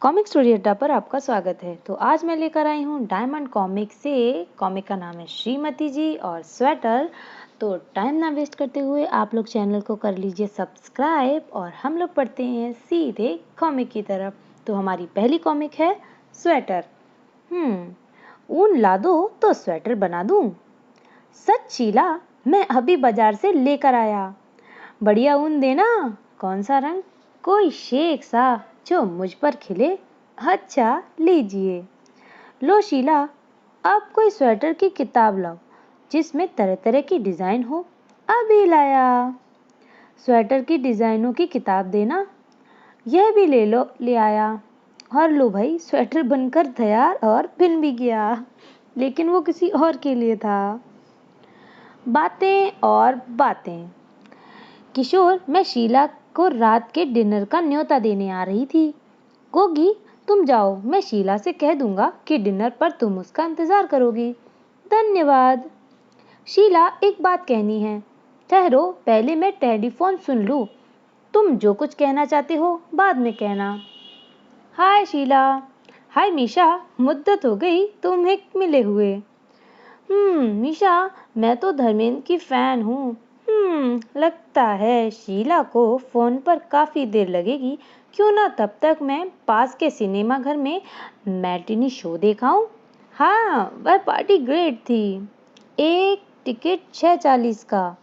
Comic story अड्डा पर आपका स्वागत है। तो आज मैं लेकर आई हूँ डायमंड कॉमिक से। कॉमिक का नाम है श्रीमती जी और स्वेटर। तो टाइम ना वेस्ट करते हुए आप लोग चैनल को कर लीजिए सब्सक्राइब और हम लोग पढ़ते हैं सीधे कॉमिक की तरफ। तो हमारी पहली कॉमिक है स्वेटर। ऊन ला दो तो स्वेटर बना दूं। सच शीला, मैं अभी बाजार से लेकर आया। बढ़िया ऊन देना। कौन सा रंग? कोई शेख सा जो मुझ पर खिले। अच्छा लीजिए। लो शीला, अब कोई स्वेटर की किताब लाओ जिसमें तरह तरह की डिजाइन हो। अभी लाया। स्वेटर की डिजाइनों की किताब देना। यह भी ले लो, ले आया। और लो भाई, स्वेटर बनकर तैयार और बिन भी गया, लेकिन वो किसी और के लिए था। बातें और बातें। किशोर, मैं शीला को रात के डिनर का न्योता देने आ रही थी। गोगी, तुम जाओ, मैं शीला से कह दूंगा कि डिनर पर तुम उसका इंतजार करोगी। धन्यवाद। शीला, एक बात कहनी है। ठहरो, पहले मैं टेलीफोन सुन लूं। तुम जो कुछ कहना चाहते हो बाद में कहना। हाय शीला। हाय मीशा, मुद्दत हो गई तुम्हें मिले हुए। मीशा, मैं तो धर्मेंद्र की फैन हूँ। लगता है शीला को फोन पर काफी देर लगेगी। क्यों ना तब तक मैं पास के सिनेमा घर में मैटिनी शो देखाऊं। हाँ, वह पार्टी ग्रेट थी। एक टिकट 6:40 का।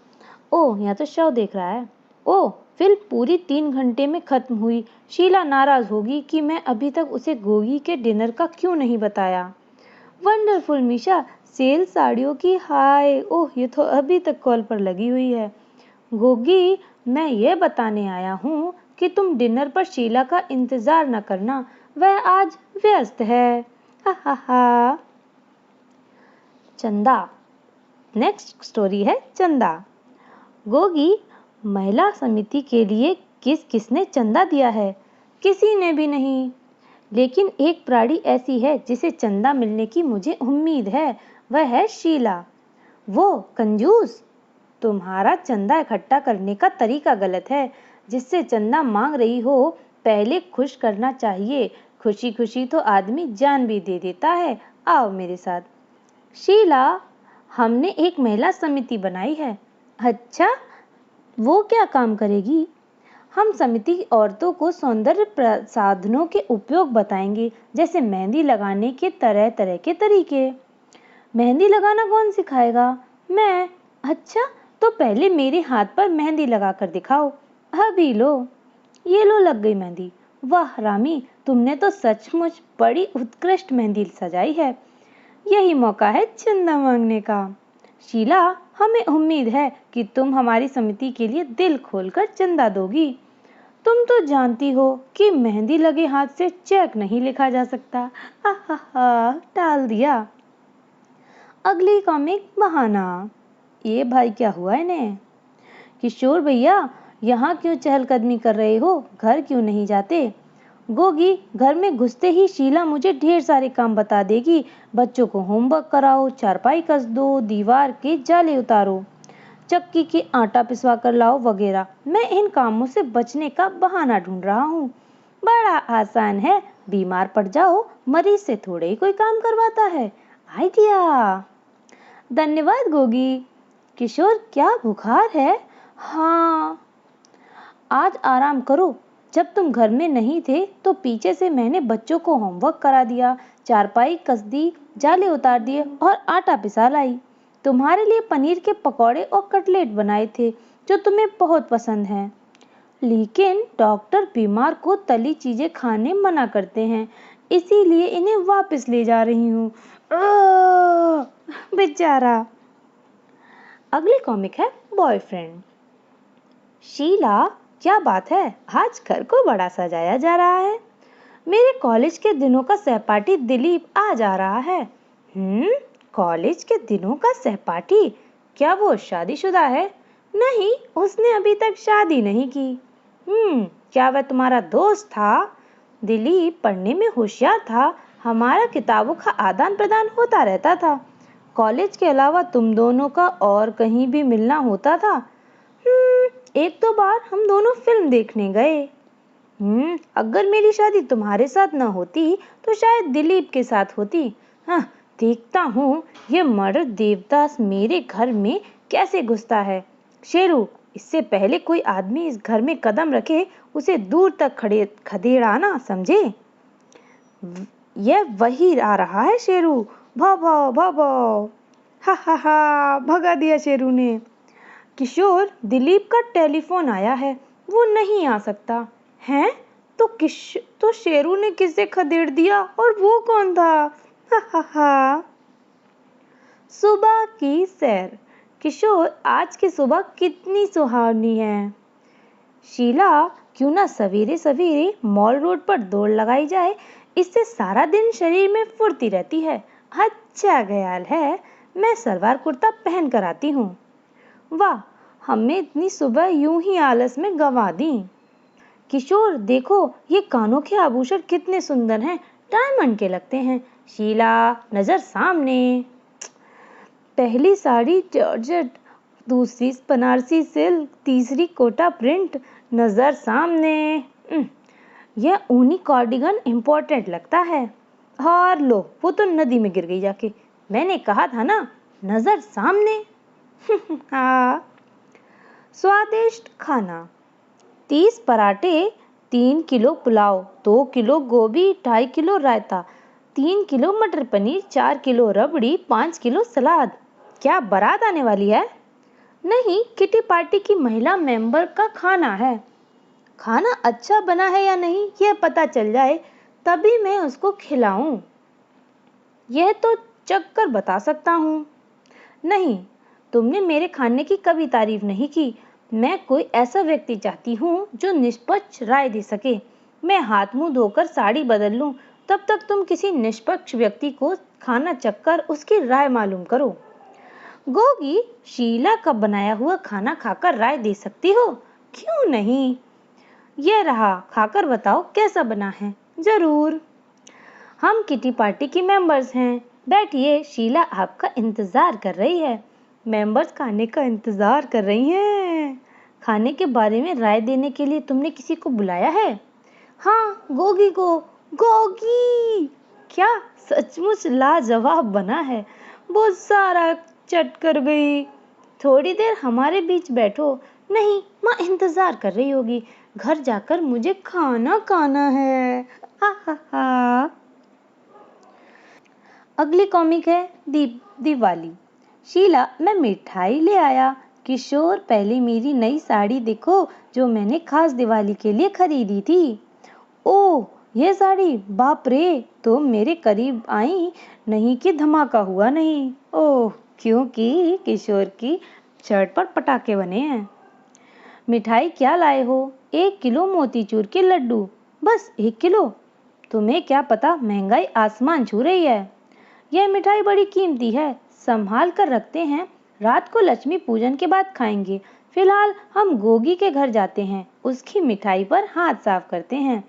ओह, यहाँ तो शो देख रहा है। ओह, फिल्म पूरी 3 घंटे में खत्म हुई। शीला नाराज होगी कि मैं अभी तक उसे गोगी के डिनर का क्यों नहीं बताया। वंडरफुल मीशा, सेल साड़ियों की। हाय, ओह, ये तो अभी तक कॉल पर लगी हुई है। गोगी, मैं ये बताने आया हूँ कि तुम डिनर पर शीला का इंतजार न करना, वह आज व्यस्त है। हा हा हा। चंदा। नेक्स्ट स्टोरी है चंदा। गोगी, महिला समिति के लिए किस किसने चंदा दिया है? किसी ने भी नहीं। लेकिन एक प्राणी ऐसी है जिसे चंदा मिलने की मुझे उम्मीद है, वह है शीला। वो कंजूस। तुम्हारा चंदा इकट्ठा करने का तरीका गलत है। जिससे चंदा मांग रही हो, पहले खुश करना चाहिए। खुशी खुशी तो आदमी जान भी दे देता है। आओ मेरे साथ। शीला, हमने एक महिला समिति बनाई है। अच्छा, वो क्या काम करेगी? हम समिति औरतों को सौंदर्य प्रसाधनों के उपयोग बताएंगे, जैसे मेहंदी लगाने के तरह तरह के तरीके। मेहंदी लगाना कौन सिखाएगा? मैं। अच्छा, तो पहले मेरे हाथ पर मेहंदी लगा कर दिखाओ। अभी लो। ये लो, लग गई मेहंदी। वाह रामी, तुमने तो सचमुच बड़ी उत्कृष्ट मेहंदी सजाई है। यही मौका है चंदा मांगने का। शीला, हमें उम्मीद है कि तुम हमारी समिति के लिए दिल खोलकर चंदा दोगी। तुम तो जानती हो कि मेहंदी लगे हाथ से चेक नहीं लिखा जा सकता। आहा, टाल दिया। अगली कॉमिक बहाना। ये भाई, क्या हुआ इन्हें? किशोर भैया, यहाँ क्यों चहलकदमी कर रहे हो? घर क्यों नहीं जाते? गोगी, घर में घुसते ही शीला मुझे ढेर सारे काम बता देगी। बच्चों को होमवर्क कराओ, चारपाई कस दो, दीवार के जाले उतारो, चक्की के आटा पिसवा कर लाओ वगैरह। मैं इन कामों से बचने का बहाना ढूंढ रहा हूँ। बड़ा आसान है, बीमार पड़ जाओ, मरीज से थोड़े ही कोई काम करवाता है। आइडिया। धन्यवाद गोगी। किशोर, क्या बुखार है? हाँ। आज आराम करो। जब तुम घर में नहीं थे तो पीछे से मैंने बच्चों को होमवर्क करा दिया, चारपाई कस दी, जाले उतार दिए और आटा पिसा लाई। तुम्हारे लिए पनीर के पकौड़े और कटलेट बनाए थे जो तुम्हें बहुत पसंद हैं। लेकिन डॉक्टर बीमार को तली चीजें खाने मना करते हैं, इसीलिए इन्हें वापस ले जा रही हूँ। बेचारा। अगली कॉमिक है बॉयफ्रेंड। शीला, क्या बात है, आज घर को बड़ा सजाया जा रहा है। मेरे कॉलेज के दिनों का सहपाठी दिलीप आ जा रहा है। कॉलेज के दिनों का सहपाठी? क्या वो शादीशुदा है? नहीं, उसने अभी तक शादी नहीं की। क्या वह तुम्हारा दोस्त था? दिलीप पढ़ने में होशियार था, हमारा किताबों का आदान प्रदान होता रहता था। कॉलेज के अलावा तुम दोनों का और कहीं भी मिलना होता था? एक दो बार हम दोनों फिल्म देखने गए। अगर मेरी शादी तुम्हारे साथ न होती तो शायद दिलीप के साथ होती। हाँ, देखता हूँ ये मर्द देवदास मेरे घर में कैसे घुसता है। शेरू, इससे पहले कोई आदमी इस घर में कदम रखे उसे दूर तक खदेड़ाना, समझे? यह वही आ रहा है शेरू। भाव भाव भाव भाव। हा हा हा, भगा दिया शेरू ने। किशोर, दिलीप का टेलीफोन आया है, वो नहीं आ सकता है। तो शेरू ने किसे खदेड़ दिया और वो कौन था? हा हा हा। सुबह की सैर। किशोर, आज की सुबह कितनी सुहावनी है। शीला, क्यों ना सवेरे सवेरे मॉल रोड पर दौड़ लगाई जाए, इससे सारा दिन शरीर में फुर्ती रहती है। अच्छा ख्याल है, मैं सलवार कुर्ता पहन कर आती हूँ। वाह, हमने इतनी सुबह यूं ही आलस में गंवा दी। किशोर, देखो ये कानों के आभूषण कितने सुंदर हैं, डायमंड के लगते हैं। शीला, नजर सामने। पहली साड़ी जॉर्जेट, दूसरी बनारसी सिल्क, तीसरी कोटा प्रिंट, नजर सामने। यह ऊनी कार्डिगन इम्पोर्टेंट लगता है। और लो, वो तो नदी में गिर गई जाके। मैंने कहा था ना, नजर सामने। हाँ। स्वादिष्ट खाना। 30 पराठे, 3 किलो पुलाव, 2 किलो गोभी, 2.5 किलो रायता, 3 किलो मटर पनीर, 4 किलो रबड़ी, 5 किलो सलाद। क्या बारात आने वाली है? नहीं, किटी पार्टी की महिला मेंबर का खाना है। खाना अच्छा बना है या नहीं यह पता चल जाए, तभी मैं उसको खिलाऊं। यह तो चखकर बता सकता हूँ। नहीं, तुमने मेरे खाने की कभी तारीफ नहीं की। मैं कोई ऐसा व्यक्ति चाहती हूँ जो निष्पक्ष राय दे सके। मैं हाथ मुंह धोकर साड़ी बदल लूं, तब तक तुम किसी निष्पक्ष व्यक्ति को खाना चखकर उसकी राय मालूम करो। गोगी, शीला का बनाया हुआ खाना खाकर राय दे सकती हो? क्यों नहीं। यह रहा, खाकर बताओ कैसा बना है। जरूर। हम किटी पार्टी की मेंबर्स हैं। बैठिए, शीला आपका इंतजार कर रही है। मेंबर्स खाने का इंतजार कर रही हैं। खाने के बारे में राय देने के लिए तुमने किसी को बुलाया है? हाँ, गोगी को। गोगी, क्या सचमुच लाजवाब बना है। वो सारा चट कर गई। थोड़ी देर हमारे बीच बैठो। नहीं, माँ इंतजार कर रही होगी। घर जाकर मुझे खाना खाना है। हा हा हा। अगली कॉमिक है दिवाली। शीला, मैं मिठाई ले आया। किशोर, पहले मेरी नई साड़ी देखो जो मैंने खास दिवाली के लिए खरीदी थी। ओह, ये साड़ी, बाप रे, तुम मेरे करीब आई नहीं कि धमाका हुआ नहीं। ओह, क्योंकि किशोर की शर्ट पर पटाखे बने हैं। मिठाई क्या लाए हो? 1 किलो मोतीचूर के लड्डू। बस 1 किलो? तुम्हें क्या पता, महंगाई आसमान छू रही है। यह मिठाई बड़ी कीमती है, संभाल कर रखते हैं, रात को लक्ष्मी पूजन के बाद खाएंगे। फिलहाल हम गोगी के घर जाते हैं, उसकी मिठाई पर हाथ साफ करते हैं।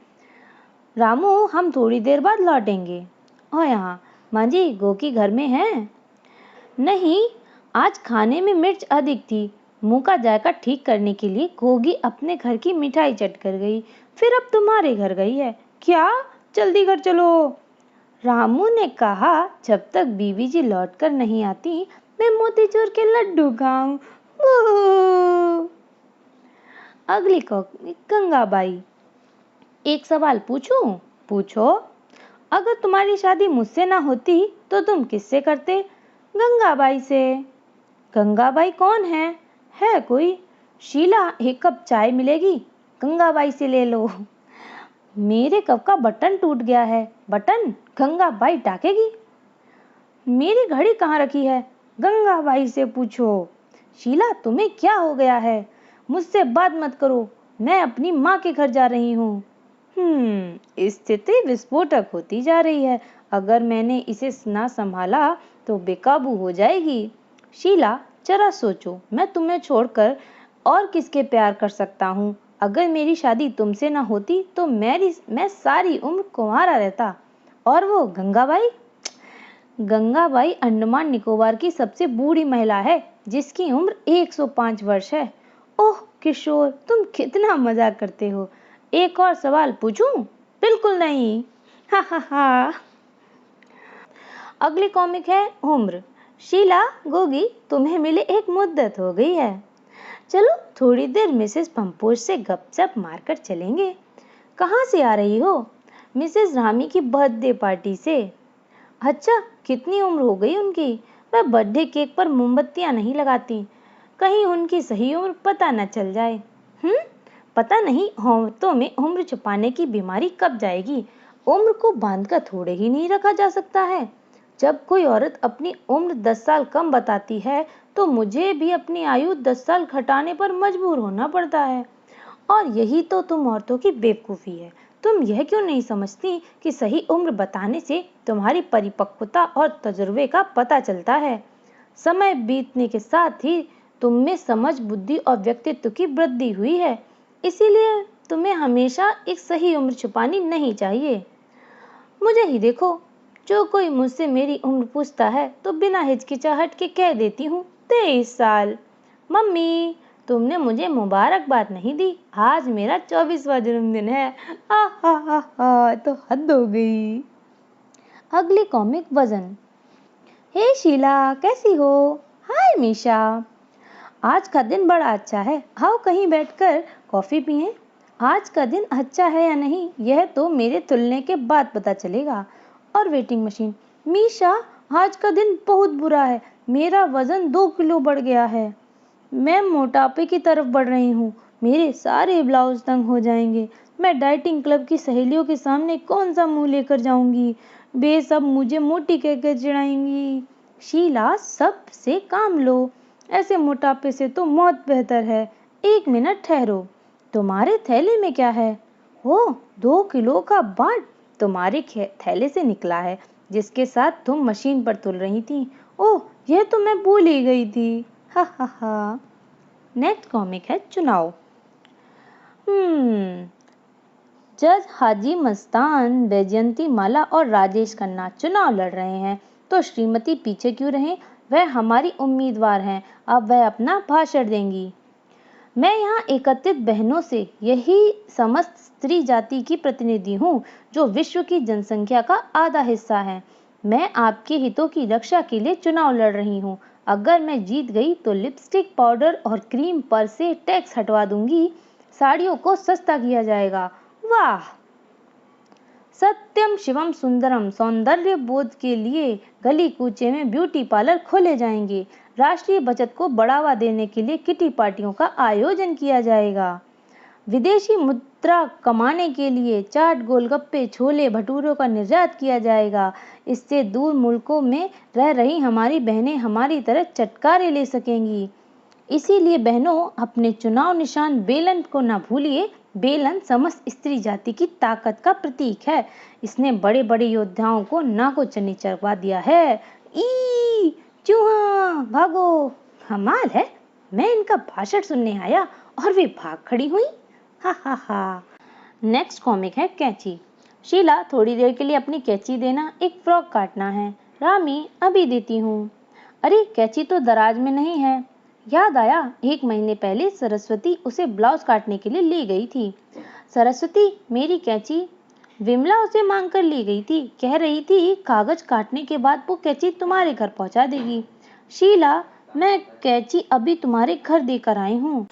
रामू, हम थोड़ी देर बाद लौटेंगे। और यहाँ माँ जी, गोगी घर में है? नहीं, आज खाने में मिर्च अधिक थी। मुंह का जायका ठीक करने के लिए गोगी अपने घर की मिठाई चट कर गई, फिर अब तुम्हारे घर गई है। क्या? जल्दी घर चलो। रामू ने कहा, जब तक बीवी जी लौट कर नहीं आती मैं मोतीचूर के लड्डू खाऊं। अगली कॉमिक गंगाबाई। एक सवाल पूछूं? पूछो। अगर तुम्हारी शादी मुझसे ना होती तो तुम किससे करते? गंगाबाई से। गंगाबाई कौन है? है कोई? शीला, 1 कप चाय मिलेगी? गंगाबाई से ले लो। मेरे कप का बटन टूट गया है। बटन गंगाबाई टाकेगी। मेरी घड़ी कहाँ रखी है? गंगाबाई से पूछो। शीला, तुम्हें क्या हो गया है? मुझसे बात मत करो, मैं अपनी माँ के घर जा रही हूँ। स्थिति विस्फोटक होती जा रही है। अगर मैंने इसे ना संभाला तो बेकाबू हो जाएगी। शीला, जरा सोचो, मैं तुम्हें छोड़कर और किसके प्यार कर सकता हूँ? अगर मेरी शादी तुमसे ना होती तो मैं सारी उम्र कुंवारा रहता। और वो गंगाबाई? गंगाबाई अंडमान निकोबार की सबसे बूढ़ी महिला है, जिसकी उम्र 105 वर्ष है। ओह किशोर, तुम कितना मजाक करते हो। एक और सवाल पूछूं? बिल्कुल नहीं। हा हा हा। अगली कॉमिक है उम्र। शीला, गोगी, तुम्हें मिले एक मुद्दत हो गई है। चलो थोड़ी देर मिसेस पंपोज से गपशप मारकर चलेंगे। कहाँ से आ रही हो? मिसेस रामी की बर्थडे पार्टी से। अच्छा, कितनी उम्र हो गई उनकी? वह बर्थडे केक पर मोमबत्तियां नहीं लगाती, कहीं उनकी सही उम्र पता न चल जाए। पता नहीं औरतों में उम्र छुपाने की बीमारी कब जाएगी। उम्र को बांधकर थोड़े ही नहीं रखा जा सकता है। जब कोई औरत अपनी उम्र 10 साल कम बताती है तो मुझे भी अपनी आयु 10 साल घटाने पर मजबूर होना पड़ता है। और यही तो तुम औरतों की बेवकूफ़ी है। तुम यह क्यों नहीं समझती कि सही उम्र बताने से तुम्हारी परिपक्वता और तजुर्बे का पता चलता है। समय बीतने के साथ ही तुम में समझ, बुद्धि और व्यक्तित्व की वृद्धि हुई है। इसीलिए तुम्हें हमेशा एक सही उम्र छुपानी नहीं चाहिए। मुझे ही देखो, जो कोई मुझसे मेरी उम्र पूछता है तो बिना हिचकिचाहट के कह देती हूँ 23 साल। मम्मी, तुमने मुझे मुबारकबाद नहीं दी। आज मेरा 24वां जन्मदिन है। तो हद हो गई। अगली कॉमिक वजन। हे शीला, कैसी हो? हाय मीशा, आज का दिन बड़ा अच्छा है। आओ कहीं बैठकर कॉफी पिएं। आज का दिन अच्छा है या नहीं यह तो मेरे तुलने के बाद पता चलेगा। और वेटिंग मशीन। मीशा, आज का दिन बहुत बुरा है। मेरा वजन 2 किलो बढ़ गया है। मैं मोटापे की तरफ बढ़ रही हूँ। मेरे सारे ब्लाउज तंग हो जाएंगे। मैं डाइटिंग क्लब की सहेलियों के सामने कौन सा मुंह लेकर जाऊंगी? वे सब मुझे मोटी कहकर चिढ़ाएंगी। शीला, सब से काम लो। ऐसे मोटापे से तो मौत बेहतर है। 1 मिनट ठहरो। तुम्हारे थैले में क्या है? ओह, 2 किलो का बाट तुम्हारे थैले से निकला है, जिसके साथ तुम मशीन पर तुल रही थी। ओह, यह तो मैं भूल ही गई थी। हा हा हा। नेक्स्ट कॉमिक है चुनाव। जज हाजी मस्तान, वैजयंती माला और राजेश खन्ना चुनाव लड़ रहे हैं, तो श्रीमती पीछे क्यों रहें? वह हमारी उम्मीदवार हैं। अब वह अपना भाषण देंगी। मैं यहाँ एकत्रित बहनों से यही समस्त स्त्री जाति की प्रतिनिधि हूँ, जो विश्व की जनसंख्या का आधा हिस्सा है। मैं आपके हितों की रक्षा के लिए चुनाव लड़ रही हूँ। अगर मैं जीत गई तो लिपस्टिक, पाउडर और क्रीम पर से टैक्स हटवा दूंगी। साड़ियों को सस्ता किया जाएगा। वाह! सत्यम शिवम सुंदरम, सौंदर्य बोध के लिए गली कूचे में ब्यूटी पार्लर खोले जाएंगे। राष्ट्रीय बचत को बढ़ावा देने के लिए किटी पार्टियों का आयोजन किया जाएगा। विदेशी मुद्रा कमाने के लिए चाट, गोलगप्पे, छोले भटूरों का निर्यात किया जाएगा। इससे दूर मुल्कों में रह रही हमारी बहनें हमारी तरह चटकारे ले सकेंगी। इसीलिए बहनों, अपने चुनाव निशान बेलन को ना भूलिए। बेलन समस्त स्त्री जाति की ताकत का प्रतीक है। इसने बड़े बड़े योद्धाओं को नाको चने चढ़वा दिया है। ई चूहा भागो। कमाल है, मैं इनका भाषण सुनने आया और वे भाग खड़ी हुई। हा हा हा। नेक्स्ट कॉमिक है कैंची। शीला, थोड़ी देर के लिए अपनी कैंची देना, एक फ्रॉक काटना है। रामी, अभी देती हूँ। अरे, कैंची तो दराज में नहीं है। याद आया, 1 महीने पहले सरस्वती उसे ब्लाउज काटने के लिए ले गई थी। सरस्वती, मेरी कैंची। विमला उसे मांग कर ले गई थी। कह रही थी कागज काटने के बाद वो कैंची तुम्हारे घर पहुंचा देगी। शीला, मैं कैंची अभी तुम्हारे घर देकर आई हूँ।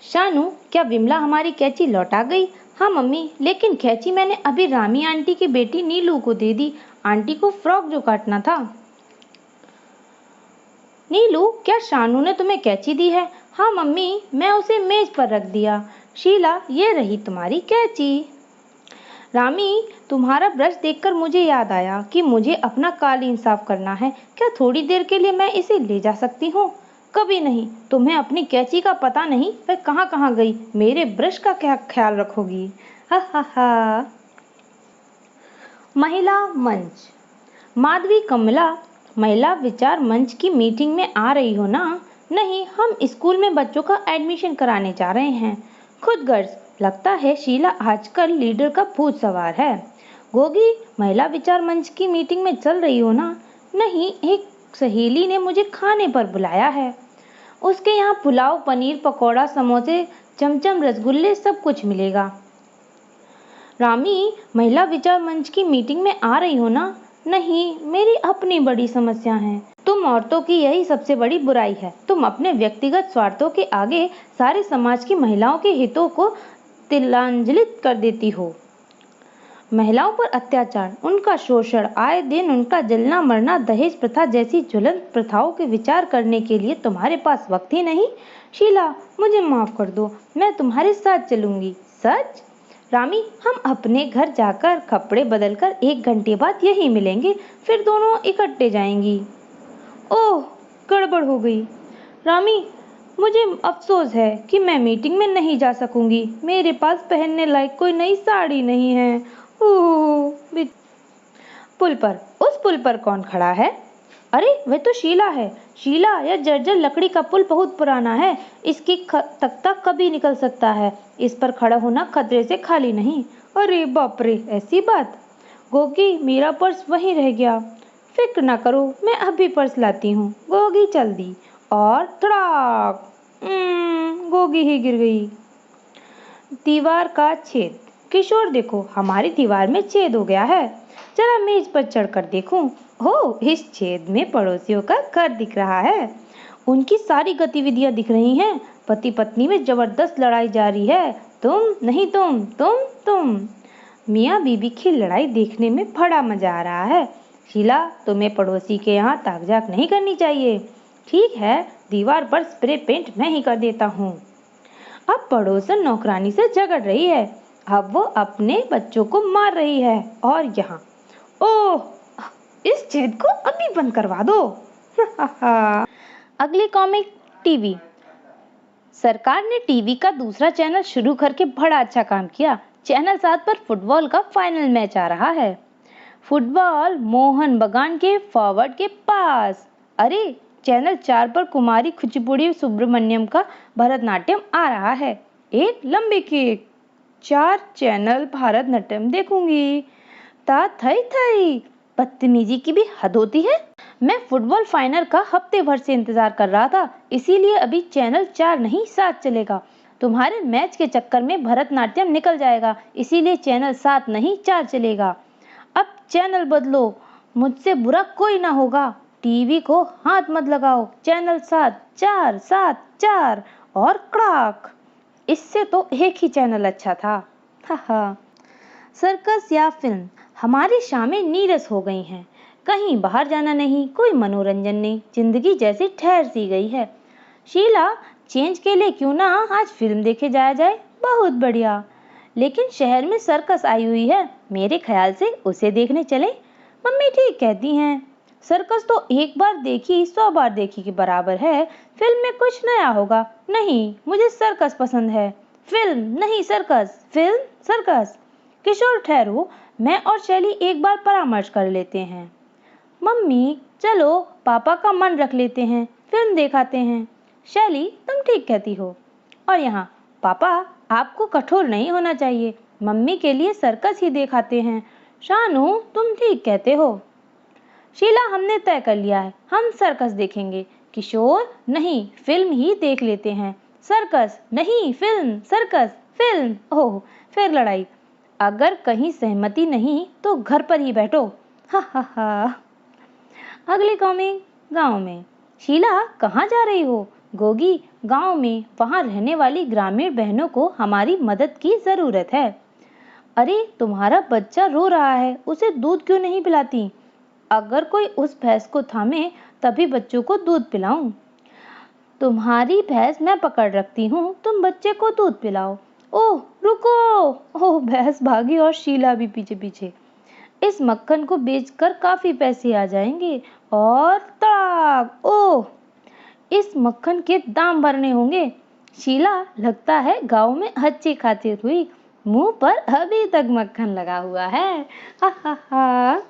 शानू, क्या विमला हमारी कैंची लौटा गई? हाँ मम्मी, लेकिन कैंची मैंने अभी रामी आंटी की बेटी नीलू को दे दी। आंटी को फ्रॉक जो काटना था। नीलू, क्या शानू ने तुम्हें कैंची दी है? हाँ मम्मी, मैं उसे मेज पर रख दिया। शीला, ये रही तुम्हारी कैंची। रामी, तुम्हारा ब्रश देखकर मुझे याद आया कि मुझे अपना कालीन साफ करना है। क्या थोड़ी देर के लिए मैं इसे ले जा सकती हूँ? कभी नहीं। तुम्हें अपनी कैंची का पता नहीं वह कहाँ कहाँ गई। मेरे ब्रश का क्या ख्याल रखोगी? हा हा हा। महिला मंच। माधवी, कमला, महिला विचार मंच की मीटिंग में आ रही हो ना? नहीं, हम स्कूल में बच्चों का एडमिशन कराने जा रहे हैं। खुद गर्ज, लगता है शीला आजकल लीडर का भूत सवार है। गोगी, महिला विचार मंच की मीटिंग में चल रही हो ना? नहीं, एक सहेली ने मुझे खाने पर बुलाया है। उसके यहाँ पुलाव, पनीर, पकौड़ा, समोसे, चमचम, रसगुल्ले सब कुछ मिलेगा। रामी, महिला विचार मंच की मीटिंग में आ रही हो ना? नहीं, मेरी अपनी बड़ी समस्या है। तुम औरतों की यही सबसे बड़ी बुराई है। तुम अपने व्यक्तिगत स्वार्थों के आगे सारे समाज की महिलाओं के हितों को तिलांजलित कर देती हो। महिलाओं पर अत्याचार, उनका शोषण, आए दिन उनका जलना मरना, दहेज प्रथा जैसी ज्वलंत प्रथाओं के विचार करने के लिए तुम्हारे पास वक्त ही नहीं। शीला, मुझे माफ कर दो, मैं तुम्हारे साथ चलूंगी। सच? रामी, हम अपने घर जाकर कपड़े बदलकर 1 घंटे बाद यहीं मिलेंगे, फिर दोनों इकट्ठे जाएंगी। ओह, गड़बड़ हो गई। रामी, मुझे अफसोस है कि मैं मीटिंग में नहीं जा सकूंगी। मेरे पास पहनने लायक कोई नई साड़ी नहीं है। पुल पर, उस पुल पर कौन खड़ा है? अरे, वह तो शीला है। शीला, यह जर्जर लकड़ी का पुल बहुत पुराना है। इसकी तख्ता कभी निकल सकता है। इस पर खड़ा होना खतरे से खाली नहीं। अरे बाप रे, ऐसी बात? गोगी, मेरा पर्स वहीं रह गया। फिक्र ना करो, मैं अभी पर्स लाती हूँ। गोगी चल दी और धड़ाक, गोगी ही गिर गई। दीवार का छेद। किशोर, देखो, हमारी दीवार में छेद हो गया है। जरा मेज पर चढ़कर देखूं। हो, इस छेद में पड़ोसियों का घर दिख रहा है। उनकी सारी गतिविधियां दिख रही हैं। पति पत्नी में जबरदस्त लड़ाई जारी है। तुम नहीं, तुम। मियाँ बीबी की लड़ाई देखने में बड़ा मजा आ रहा है। शीला, तुम्हें पड़ोसी के यहाँ ताक-झाक नहीं करनी चाहिए। ठीक है, दीवार पर स्प्रे पेंट मैं ही कर देता हूँ। अब पड़ोसन नौकरानी से झगड़ रही है। अब वो अपने बच्चों को मार रही है। और यहाँ, ओह, इस छेद को अभी बंद करवा दो। अगली कॉमिक, टीवी। सरकार ने टीवी का दूसरा चैनल शुरू करके बड़ा अच्छा काम किया। चैनल 7 पर फुटबॉल का फाइनल मैच आ रहा है। फुटबॉल मोहन बगान के फॉरवर्ड के पास। अरे, चैनल 4 पर कुमारी कुचिपुड़ी सुब्रमण्यम का भरतनाट्यम आ रहा है। एक लंबी केक। 4 चैनल भरतनाट्यम देखूंगी। ता थई थई, बदतमीजी की भी हद होती है। मैं फुटबॉल फाइनल का हफ्ते भर से इंतजार कर रहा था, इसीलिए अभी चैनल 4 नहीं 7 चलेगा। तुम्हारे मैच के चक्कर में भरतनाट्यम निकल जाएगा, इसीलिए चैनल 7 नहीं 4 चलेगा। अब चैनल बदलो, मुझसे बुरा कोई ना होगा। टीवी को हाथ मत लगाओ। चैनल 7 4 7 4 और कड़ाक। इससे तो एक ही चैनल अच्छा था। हा। सर्कस या फिल्म, हमारी शामें नीरस हो गई हैं। कहीं बाहर जाना नहीं, कोई मनोरंजन नहीं, जिंदगी जैसी ठहर सी गई है। शीला, चेंज के लिए क्यों ना आज फिल्म देखे जाया जाए? बहुत बढ़िया। लेकिन शहर में सर्कस आई हुई है, मेरे ख्याल से उसे देखने चले। मम्मी ठीक कहती हैं। सर्कस तो एक बार देखी 100 बार देखी के बराबर है। फिल्म में कुछ नया होगा। नहीं, मुझे सर्कस पसंद है। फिल्म नहीं सर्कस, फिल्म सर्कस। किशोर, ठहरो, मैं और शैली एक बार परामर्श कर लेते हैं। मम्मी, चलो पापा का मन रख लेते हैं, फिल्म दिखाते हैं। शैली, तुम ठीक कहती हो। और यहाँ, पापा, आपको कठोर नहीं होना चाहिए। मम्मी के लिए सर्कस ही दिखाते हैं। शानू, तुम ठीक कहते हो। शीला, हमने तय कर लिया है, हम सर्कस देखेंगे। किशोर, नहीं, फिल्म ही देख लेते हैं। सर्कस नहीं, फिल्म, सर्कस, फिल्म। ओह, फिर लड़ाई। अगर कहीं सहमति नहीं तो घर पर ही बैठो। हा। अगली कॉमिक, गांव में। शीला, कहाँ जा रही हो? गोगी, गांव में, वहां रहने वाली ग्रामीण बहनों को हमारी मदद की जरूरत है। अरे, तुम्हारा बच्चा रो रहा है, उसे दूध क्यों नहीं पिलाती? अगर कोई उस भैंस को थामे तभी बच्चों को दूध पिलाऊं। तुम्हारी भैंस मैं पकड़ रखती हूँ, तुम बच्चे को दूध पिलाओ। ओह, रुको। ओह, भैंस भागी और शीला भी पीछे पीछे। इस मक्खन को बेचकर काफी पैसे आ जाएंगे। और तड़ाक, ओह, इस मक्खन के दाम भरने होंगे। शीला, लगता है गांव में अच्छी खातिर हुई, मुंह पर अभी तक मक्खन लगा हुआ है। हा।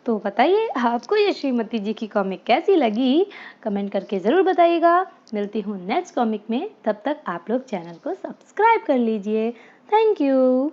तो बताइए, आपको ये श्रीमती जी की कॉमिक कैसी लगी? कमेंट करके ज़रूर बताइएगा। मिलती हूँ नेक्स्ट कॉमिक में, तब तक आप लोग चैनल को सब्सक्राइब कर लीजिए। Thank you.